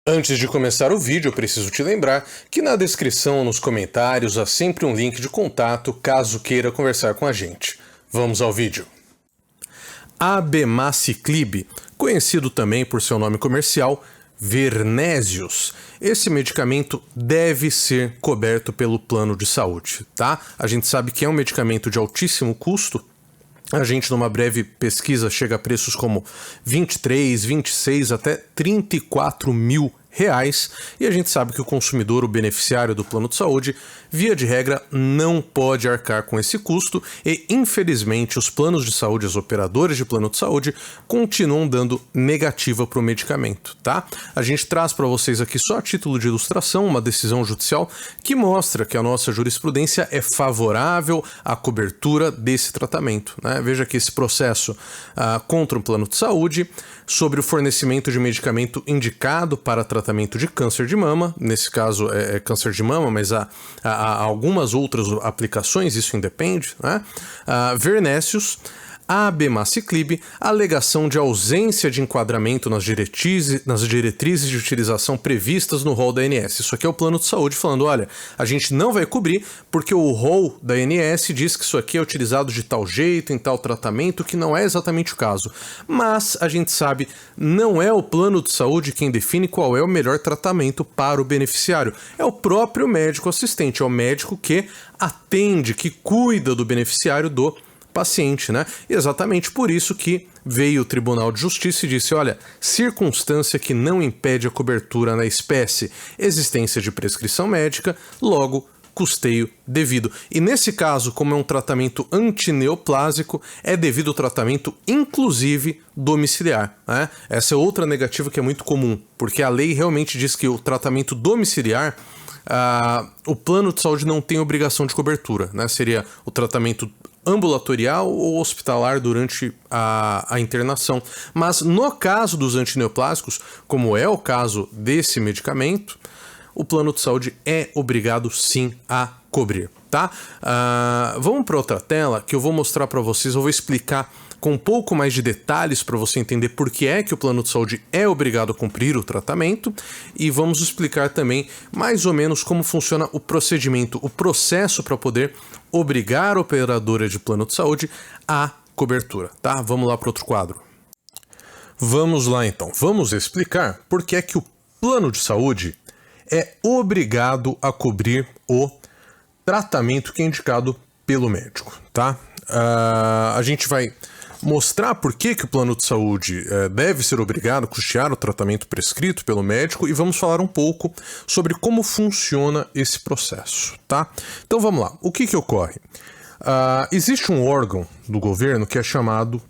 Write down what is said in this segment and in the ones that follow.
Antes de começar o vídeo, eu preciso te lembrar que na descrição ou nos comentários há sempre um link de contato caso queira conversar com a gente. Vamos ao vídeo. Abemaciclib, conhecido também por seu nome comercial, Vernésios. Esse medicamento deve ser coberto pelo plano de saúde, tá? A gente sabe que é um medicamento de altíssimo custo. A gente, numa breve pesquisa, chega a preços como 23, 26 até 34 mil reais, e a gente sabe que o consumidor, o beneficiário do plano de saúde, via de regra, não pode arcar com esse custo e, infelizmente, os planos de saúde, as operadoras de plano de saúde, continuam dando negativa para o medicamento, tá? A gente traz para vocês aqui só a título de ilustração uma decisão judicial que mostra que a nossa jurisprudência é favorável à cobertura desse tratamento, né? Veja que esse processo contra o plano de saúde sobre o fornecimento de medicamento indicado para tratamento de câncer de mama, nesse caso é câncer de mama, mas há algumas outras aplicações, isso independe, né? Vernésios, Abemaciclib, alegação de ausência de enquadramento nas diretrizes de utilização previstas no rol da ANS. Isso aqui é o plano de saúde falando, olha, a gente não vai cobrir porque o rol da ANS diz que isso aqui é utilizado de tal jeito, em tal tratamento, que não é exatamente o caso. Mas, a gente sabe, não é o plano de saúde quem define qual é o melhor tratamento para o beneficiário. É o próprio médico assistente, é o médico que atende, que cuida do beneficiário do paciente, né? E exatamente por isso que veio o Tribunal de Justiça e disse, olha, circunstância que não impede a cobertura na espécie, existência de prescrição médica, logo custeio devido. E nesse caso, como é um tratamento antineoplásico, é devido ao tratamento, inclusive, domiciliar, né? Essa é outra negativa que é muito comum, porque a lei realmente diz que o tratamento domiciliar, o plano de saúde não tem obrigação de cobertura, né? Seria o tratamento ambulatorial ou hospitalar durante a internação. Mas no caso dos antineoplásicos, como é o caso desse medicamento, o plano de saúde é obrigado sim a cobrir, tá? Vamos para outra tela que eu vou mostrar para vocês, eu vou explicar com um pouco mais de detalhes para você entender por que é que o plano de saúde é obrigado a cumprir o tratamento, e vamos explicar também mais ou menos como funciona o procedimento, o processo para poder obrigar a operadora de plano de saúde à cobertura, tá? Vamos lá para outro quadro. Vamos lá então, vamos explicar por que é que o plano de saúde é obrigado a cobrir o tratamento que é indicado pelo médico, tá? A gente vai mostrar por que o plano de saúde deve ser obrigado a custear o tratamento prescrito pelo médico e vamos falar um pouco sobre como funciona esse processo, tá? Então vamos lá, o que ocorre? Existe um órgão do governo que é chamado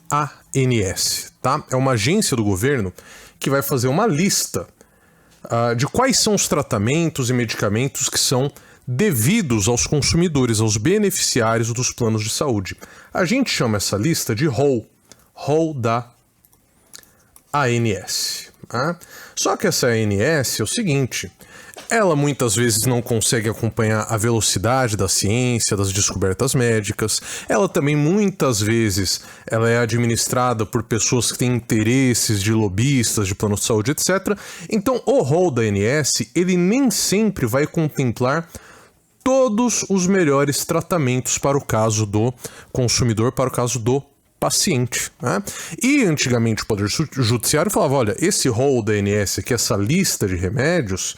ANS, tá? É uma agência do governo que vai fazer uma lista de quais são os tratamentos e medicamentos que são devidos aos consumidores, aos beneficiários dos planos de saúde. A gente chama essa lista de rol da ANS. Tá? Só que essa ANS é o seguinte, ela muitas vezes não consegue acompanhar a velocidade da ciência, das descobertas médicas, ela também muitas vezes ela é administrada por pessoas que têm interesses de lobistas, de plano de saúde, etc. Então o rol da ANS, ele nem sempre vai contemplar todos os melhores tratamentos para o caso do consumidor, para o caso do paciente, né? E antigamente o Poder Judiciário falava, olha, esse rol da ANS aqui, essa lista de remédios,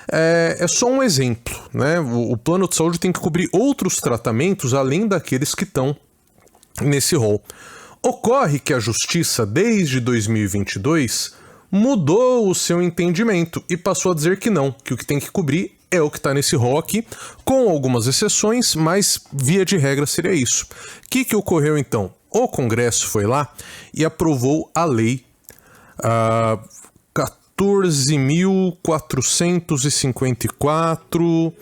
é só um exemplo, né? O plano de saúde tem que cobrir outros tratamentos além daqueles que estão nesse rol. Ocorre que a Justiça, desde 2022, mudou o seu entendimento e passou a dizer que não, que o que tem que cobrir é o que está nesse rol aqui, com algumas exceções, mas via de regra seria isso. O que ocorreu então? O Congresso foi lá e aprovou a lei 14.454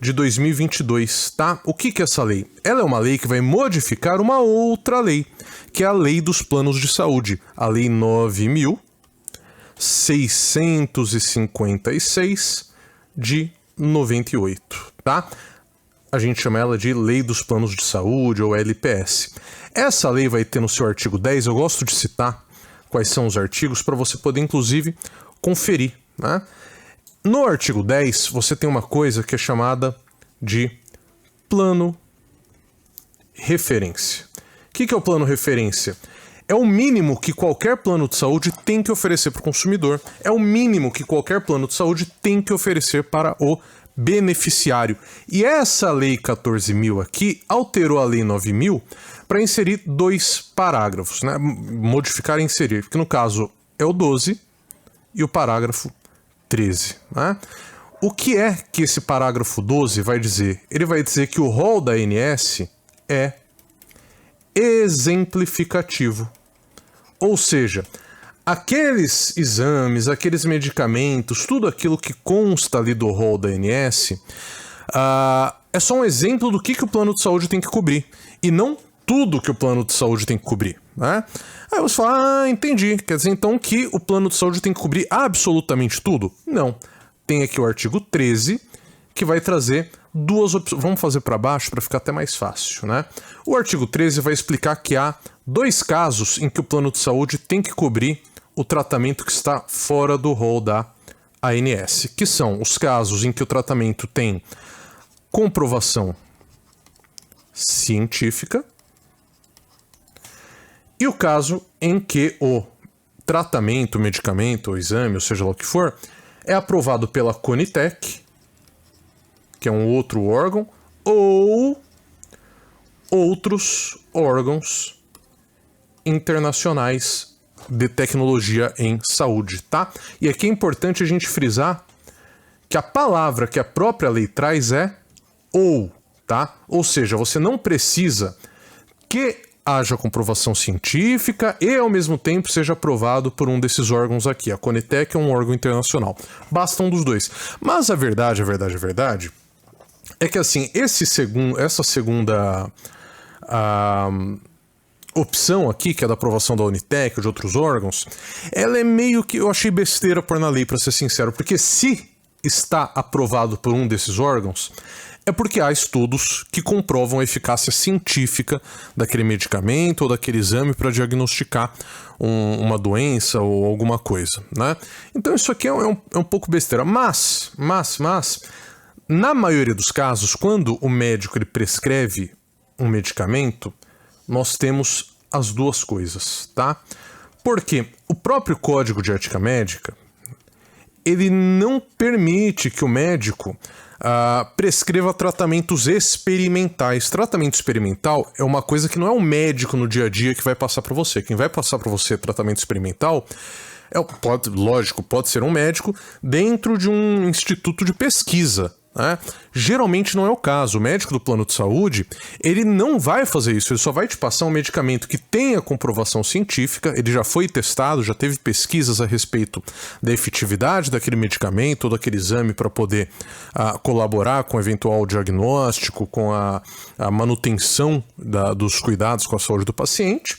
de 2022, tá? O que é essa lei? Ela é uma lei que vai modificar uma outra lei, que é a Lei dos Planos de Saúde, a Lei 9.656 de 98, tá? A gente chama ela de Lei dos Planos de Saúde, ou LPS. Essa lei vai ter no seu artigo 10, eu gosto de citar quais são os artigos para você poder, inclusive, conferir, né? No artigo 10, você tem uma coisa que é chamada de plano referência. O que é o plano referência? É o mínimo que qualquer plano de saúde tem que oferecer para o consumidor. É o mínimo que qualquer plano de saúde tem que oferecer para o beneficiário. E essa lei 14.000 aqui alterou a lei 9.000 para inserir 2 parágrafos, né? Modificar e inserir, porque no caso é o 12 e o parágrafo 13, né? O que é que esse parágrafo 12 vai dizer? Ele vai dizer que o rol da ANS é exemplificativo. Ou seja, aqueles exames, aqueles medicamentos, tudo aquilo que consta ali do rol da ANS, é só um exemplo do que o plano de saúde tem que cobrir. E não tudo que o plano de saúde tem que cobrir, né? Aí você fala, entendi. Quer dizer então que o plano de saúde tem que cobrir absolutamente tudo? Não. Tem aqui o artigo 13, que vai trazer 2 opções. Vamos fazer para baixo para ficar até mais fácil, né? O artigo 13 vai explicar que há 2 casos em que o plano de saúde tem que cobrir o tratamento que está fora do rol da ANS, que são os casos em que o tratamento tem comprovação científica e o caso em que o tratamento, medicamento ou exame, ou seja lá o que for, é aprovado pela Conitec, que é um outro órgão, ou outros órgãos internacionais de tecnologia em saúde, tá? E aqui é importante a gente frisar que a palavra que a própria lei traz é ou, tá? Ou seja, você não precisa que haja comprovação científica e, ao mesmo tempo, seja aprovado por um desses órgãos aqui. A Conitec é um órgão internacional. Basta um dos 2. Mas a verdade é que, assim, essa segunda opção aqui, que é da aprovação da Unitec ou de outros órgãos, ela é meio que... Eu achei besteira pôr na lei, para ser sincero, porque se está aprovado por um desses órgãos, é porque há estudos que comprovam a eficácia científica daquele medicamento ou daquele exame para diagnosticar uma doença ou alguma coisa, né? Então isso aqui é um pouco besteira. Mas, na maioria dos casos, quando o médico ele prescreve um medicamento, nós temos as 2 coisas, tá? Porque o próprio Código de Ética Médica, ele não permite que o médico prescreva tratamentos experimentais. Tratamento experimental é uma coisa que não é um médico no dia a dia que vai passar para você. Quem vai passar para você tratamento experimental pode ser um médico dentro de um instituto de pesquisa, né? Geralmente não é o caso. O médico do plano de saúde, ele não vai fazer isso, ele só vai te passar um medicamento que tenha comprovação científica, ele já foi testado, já teve pesquisas a respeito da efetividade daquele medicamento ou daquele exame para poder colaborar com o eventual diagnóstico, com a manutenção dos cuidados com a saúde do paciente.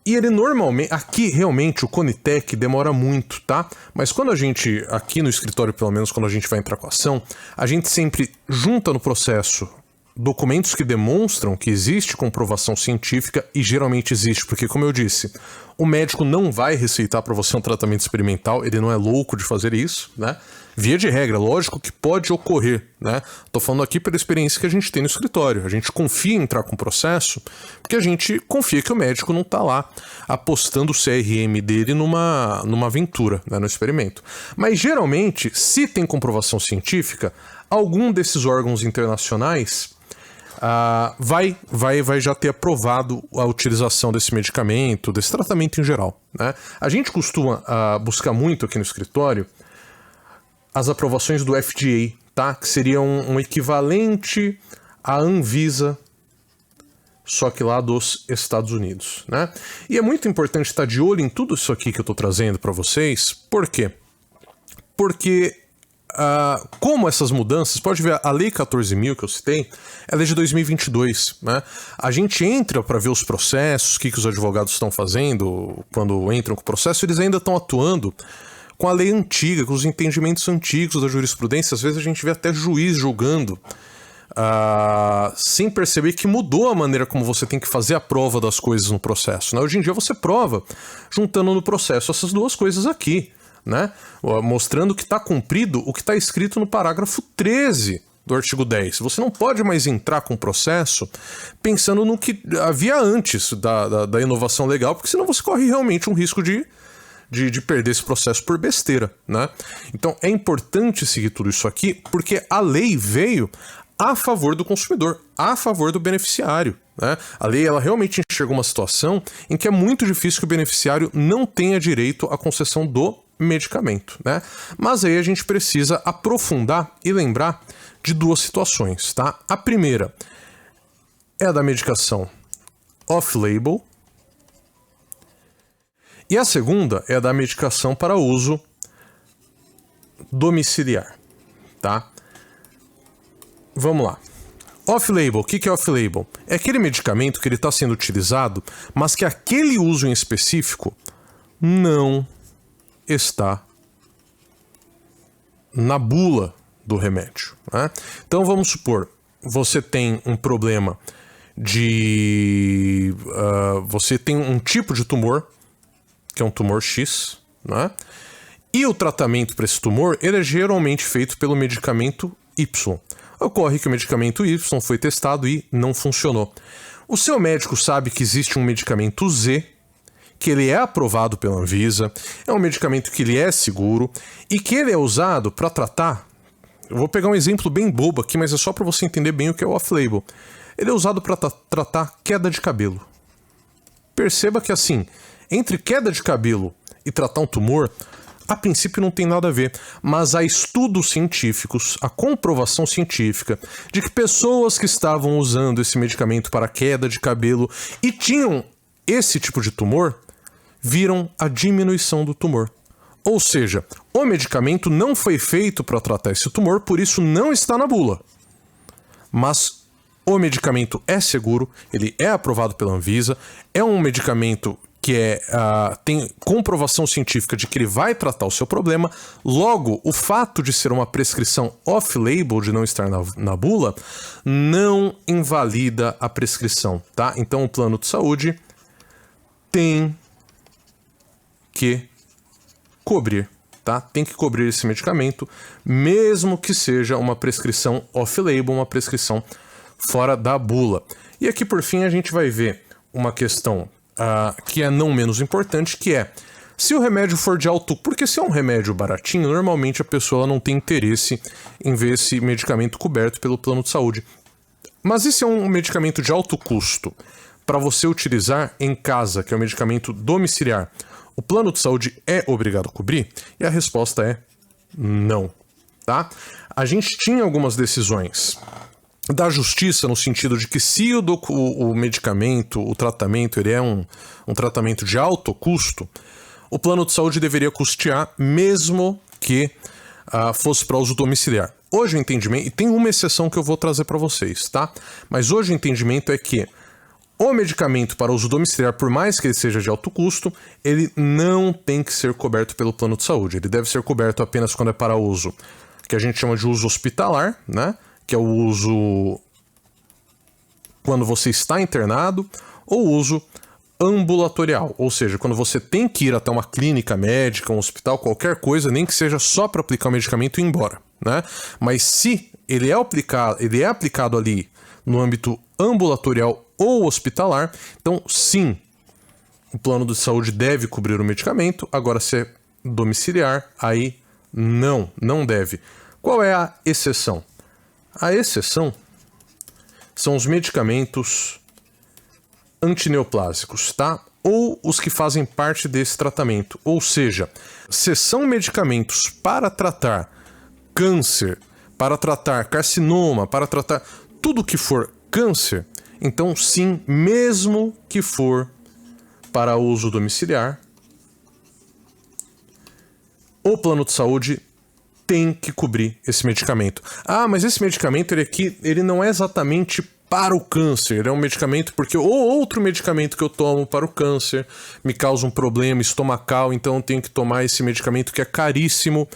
E ele normalmente, aqui realmente o Conitec demora muito, tá? Mas quando a gente, aqui no escritório pelo menos, quando a gente vai entrar com a ação, a gente sempre junta no processo documentos que demonstram que existe comprovação científica e geralmente existe, porque como eu disse, o médico não vai receitar para você um tratamento experimental, ele não é louco de fazer isso, né? Via de regra, lógico que pode ocorrer, né? Tô falando aqui pela experiência que a gente tem no escritório. A gente confia em entrar com o processo porque a gente confia que o médico não tá lá apostando o CRM dele numa aventura, né, no experimento. Mas geralmente, se tem comprovação científica, algum desses órgãos internacionais vai já ter aprovado a utilização desse medicamento, desse tratamento em geral, né? A gente costuma buscar muito aqui no escritório as aprovações do FDA, tá? Que seria um equivalente à Anvisa, só que lá dos Estados Unidos, né? E é muito importante estar de olho em tudo isso aqui que eu estou trazendo para vocês. Por quê? Porque como essas mudanças, pode ver a Lei 14.000 que eu citei, ela é de 2022, né? A gente entra para ver os processos, o que os advogados estão fazendo quando entram com o processo, eles ainda estão atuando com a lei antiga, com os entendimentos antigos da jurisprudência. Às vezes a gente vê até juiz julgando sem perceber que mudou a maneira como você tem que fazer a prova das coisas no processo, né? Hoje em dia você prova juntando no processo essas 2 coisas aqui, né? Mostrando que está cumprido o que está escrito no parágrafo 13 do artigo 10. Você não pode mais entrar com o processo pensando no que havia antes da inovação legal, porque senão você corre realmente um risco de perder esse processo por besteira, né? Então é importante seguir tudo isso aqui, porque a lei veio a favor do consumidor, a favor do beneficiário, né? A lei, ela realmente enxerga uma situação em que é muito difícil que o beneficiário não tenha direito à concessão do medicamento, né? Mas aí a gente precisa aprofundar e lembrar de duas situações, tá? A primeira é a da medicação off-label e a segunda é a da medicação para uso domiciliar, tá? Vamos lá. Off-label, o que é off-label? É aquele medicamento que ele está sendo utilizado, mas que aquele uso em específico não está na bula do remédio, né? Então vamos supor, você tem um problema de... você tem um tipo de tumor, que é um tumor X, né? E o tratamento para esse tumor, ele é geralmente feito pelo medicamento Y. Ocorre que o medicamento Y foi testado e não funcionou. O seu médico sabe que existe um medicamento Z, que ele é aprovado pela Anvisa, é um medicamento que ele é seguro e que ele é usado para tratar... Eu vou pegar um exemplo bem bobo aqui, mas é só para você entender bem o que é o off-label. Ele é usado para tratar queda de cabelo. Perceba que assim, entre queda de cabelo e tratar um tumor... A princípio não tem nada a ver, mas há estudos científicos, a comprovação científica de que pessoas que estavam usando esse medicamento para queda de cabelo e tinham esse tipo de tumor, viram a diminuição do tumor. Ou seja, o medicamento não foi feito para tratar esse tumor, por isso não está na bula. Mas o medicamento é seguro, ele é aprovado pela Anvisa, é um medicamento que tem comprovação científica de que ele vai tratar o seu problema. Logo, o fato de ser uma prescrição off-label, de não estar na bula, não invalida a prescrição, tá? Então o plano de saúde tem que cobrir, tá? Tem que cobrir esse medicamento, mesmo que seja uma prescrição off-label, uma prescrição fora da bula. E aqui, por fim, a gente vai ver uma questão que é não menos importante, que é se o remédio for de alto... Porque se é um remédio baratinho, normalmente a pessoa não tem interesse em ver esse medicamento coberto pelo plano de saúde. Mas e se é um medicamento de alto custo para você utilizar em casa, que é um medicamento domiciliar, o plano de saúde é obrigado a cobrir? E a resposta é não, tá? A gente tinha algumas decisões da justiça no sentido de que se o medicamento, o tratamento, ele é um tratamento de alto custo, o plano de saúde deveria custear mesmo que fosse para uso domiciliar. Hoje o entendimento, e tem uma exceção que eu vou trazer para vocês, tá? Mas hoje o entendimento é que o medicamento para uso domiciliar, por mais que ele seja de alto custo, ele não tem que ser coberto pelo plano de saúde. Ele deve ser coberto apenas quando é para uso, que a gente chama de uso hospitalar, né? Que é o uso quando você está internado, ou uso ambulatorial, ou seja, quando você tem que ir até uma clínica médica, um hospital, qualquer coisa, nem que seja só para aplicar o medicamento e ir embora, né? Mas se ele é aplicado ali no âmbito ambulatorial ou hospitalar, então sim, o plano de saúde deve cobrir o medicamento. Agora, se é domiciliar, aí não deve. Qual é a exceção? A exceção são os medicamentos antineoplásicos, tá? Ou os que fazem parte desse tratamento. Ou seja, se são medicamentos para tratar câncer, para tratar carcinoma, para tratar tudo que for câncer, então sim, mesmo que for para uso domiciliar, o plano de saúde tem que cobrir esse medicamento. Ah, mas esse medicamento ele não é exatamente para o câncer, ele é um medicamento porque outro medicamento que eu tomo para o câncer me causa um problema estomacal, então eu tenho que tomar esse medicamento que é caríssimo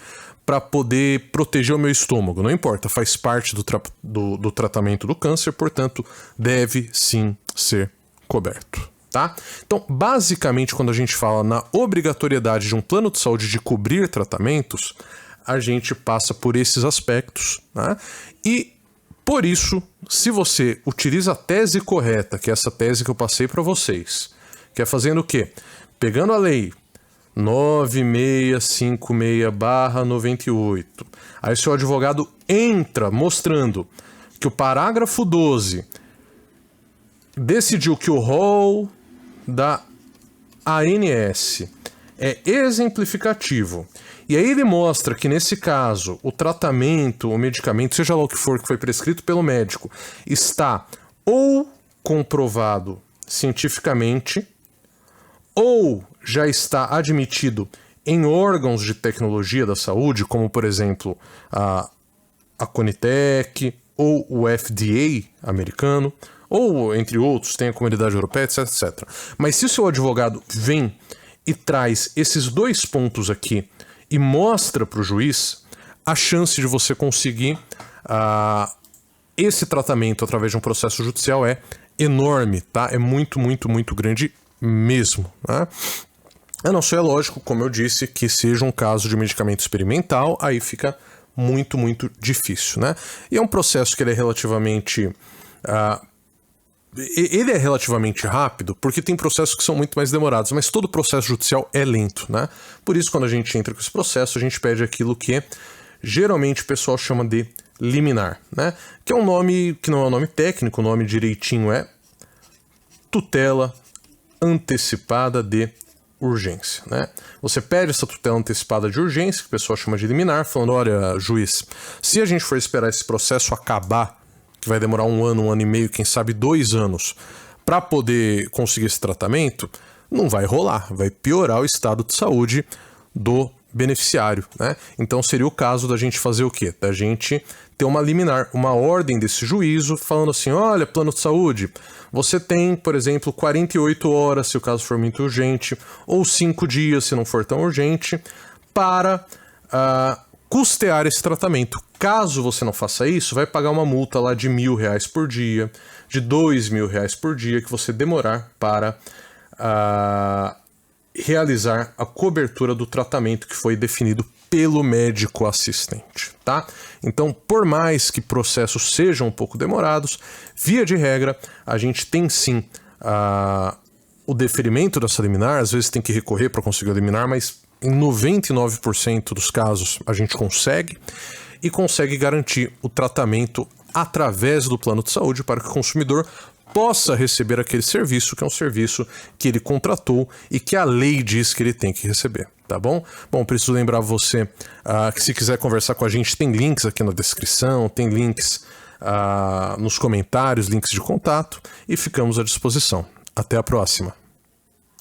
para poder proteger o meu estômago. Não importa, faz parte do tratamento do câncer, portanto, deve sim ser coberto. tá? Então, basicamente, quando a gente fala na obrigatoriedade de um plano de saúde de cobrir tratamentos, a gente passa por esses aspectos, né? E, por isso, se você utiliza a tese correta, que é essa tese que eu passei para vocês, que é fazendo o quê? Pegando a lei 9656/98, aí seu advogado entra mostrando que o parágrafo 12 decidiu que o rol da ANS é exemplificativo. E aí ele mostra que, nesse caso, o tratamento, o medicamento, seja lá o que for que foi prescrito pelo médico, está ou comprovado cientificamente, ou já está admitido em órgãos de tecnologia da saúde, como, por exemplo, a Conitec, ou o FDA americano, ou, entre outros, tem a Comunidade Europeia, etc, etc. Mas se o seu advogado vem e traz esses dois pontos aqui e mostra para o juiz, a chance de você conseguir esse tratamento através de um processo judicial é enorme, tá? É muito, muito, muito grande mesmo, né? A não ser, lógico, como eu disse, que seja um caso de medicamento experimental, aí fica muito, muito difícil, né? E é um processo que ele é relativamente... ele é relativamente rápido, porque tem processos que são muito mais demorados, mas todo processo judicial é lento, né? Por isso, quando a gente entra com esse processo, a gente pede aquilo que geralmente o pessoal chama de liminar, né? Que é um nome que não é um nome técnico, o nome direitinho é tutela antecipada de urgência, né? Você pede essa tutela antecipada de urgência, que o pessoal chama de liminar, falando, olha, juiz, se a gente for esperar esse processo acabar, que vai demorar 1 ano e meio, quem sabe 2 anos, para poder conseguir esse tratamento, não vai rolar, vai piorar o estado de saúde do beneficiário, né? Então seria o caso da gente fazer o quê? Da gente ter uma liminar, uma ordem desse juízo, falando assim, olha, plano de saúde, você tem, por exemplo, 48 horas, se o caso for muito urgente, ou 5 dias, se não for tão urgente, para custear esse tratamento. Caso você não faça isso, vai pagar uma multa lá de R$1.000 por dia, de R$2.000 por dia que você demorar para realizar a cobertura do tratamento que foi definido pelo médico assistente, tá? Então, por mais que processos sejam um pouco demorados, via de regra, a gente tem sim o deferimento dessa liminar, às vezes tem que recorrer para conseguir a liminar, mas em 99% dos casos a gente consegue garantir o tratamento através do plano de saúde para que o consumidor possa receber aquele serviço, que é um serviço que ele contratou e que a lei diz que ele tem que receber, tá bom? Bom, preciso lembrar você que se quiser conversar com a gente, tem links aqui na descrição, tem links nos comentários, links de contato, e ficamos à disposição. Até a próxima!